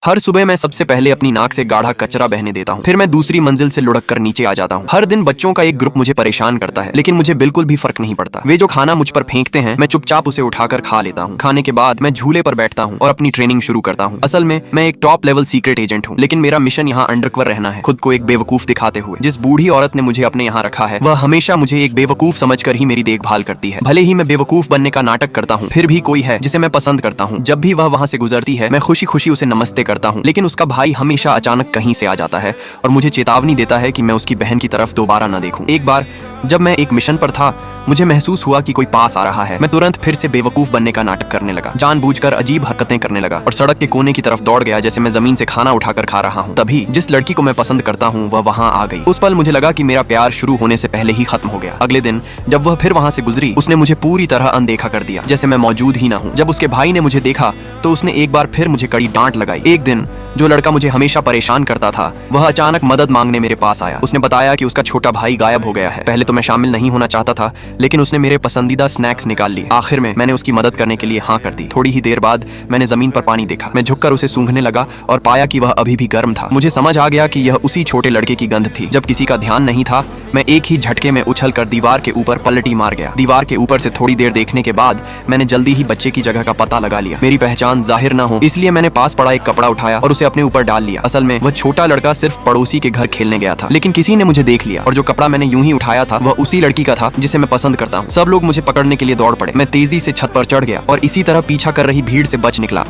हर सुबह मैं सबसे पहले अपनी नाक से गाढ़ा कचरा बहने देता हूँ, फिर मैं दूसरी मंजिल से लुढ़क कर नीचे आ जाता हूँ। हर दिन बच्चों का एक ग्रुप मुझे परेशान करता है, लेकिन मुझे बिल्कुल भी फर्क नहीं पड़ता। वे जो खाना मुझ पर फेंकते हैं, मैं चुपचाप उसे उठाकर खा लेता हूँ। खाने के बाद मैं झूले पर बैठता हूँ और अपनी ट्रेनिंग शुरू करता हूँ। असल में मैं एक टॉप लेवल सीक्रेट एजेंट हूँ, लेकिन मेरा मिशन यहाँ अंडरकवर रहना है, खुद को एक बेवकूफ दिखाते हुए। जिस बूढ़ी औरत ने मुझे अपने यहाँ रखा है, वह हमेशा मुझे एक बेवकूफ समझकर ही मेरी देखभाल करती है। भले ही मैं बेवकूफ बनने का नाटक करता हूँ, फिर भी कोई है जिसे मैं पसंद करता हूँ। जब भी वह वहाँ से गुजरती है, मैं खुशी खुशी उसे नमस्ते करता हूँ, लेकिन उसका भाई हमेशा अचानक कहीं से आ जाता है और मुझे चेतावनी देता है कि मैं उसकी बहन की तरफ दोबारा न देखूं। एक बार जब मैं एक मिशन पर था, मुझे महसूस हुआ कि कोई पास आ रहा है। मैं तुरंत फिर से बेवकूफ बनने का नाटक करने लगा, जानबूझकर अजीब हरकतें करने लगा और सड़क के कोने की तरफ दौड़ गया, जैसे मैं जमीन से खाना उठाकर खा रहा हूँ। तभी जिस लड़की को मैं पसंद करता हूँ, वह वहाँ आ गई। उस पल मुझे लगा कि मेरा प्यार शुरू होने से पहले ही खत्म हो गया। अगले दिन जब वह फिर वहाँ से गुजरी, उसने मुझे पूरी तरह अनदेखा कर दिया, जैसे मैं मौजूद ही ना हूँ। जब उसके भाई ने मुझे देखा तो उसने एक बार फिर मुझे कड़ी डांट लगाई। एक दिन जो लड़का मुझे हमेशा परेशान करता था, वह अचानक मदद मांगने मेरे पास आया। उसने बताया कि उसका छोटा भाई गायब हो गया है। पहले तो मैं शामिल नहीं होना चाहता था, लेकिन उसने मेरे पसंदीदा स्नैक्स निकाल लिए। आखिर में मैंने उसकी मदद करने के लिए हाँ कर दी। थोड़ी ही देर बाद मैंने जमीन पर पानी देखा। मैं झुककर उसे सूंघने लगा और पाया कि वह अभी भी गर्म था। मुझे समझ आ गया कि यह उसी छोटे लड़के की गंध थी। जब किसी का ध्यान नहीं था, मैं एक ही झटके में उछलकर दीवार के ऊपर पलटी मार गया। दीवार के ऊपर से थोड़ी देर देखने के बाद मैंने जल्दी ही बच्चे की जगह का पता लगा लिया। मेरी पहचान जाहिर न हो, इसलिए मैंने पास पड़ा एक कपड़ा उठाया और उसे अपने ऊपर डाल लिया। असल में वह छोटा लड़का सिर्फ पड़ोसी के घर खेलने गया था, लेकिन किसी ने मुझे देख लिया और जो कपड़ा मैंने यूं ही उठाया था, वह उसी लड़की का था जिसे मैं पसंद करता हूँ। सब लोग मुझे पकड़ने के लिए दौड़ पड़े। मैं तेजी से छत पर चढ़ गया और इसी तरह पीछा कर रही भीड़ से बच निकला।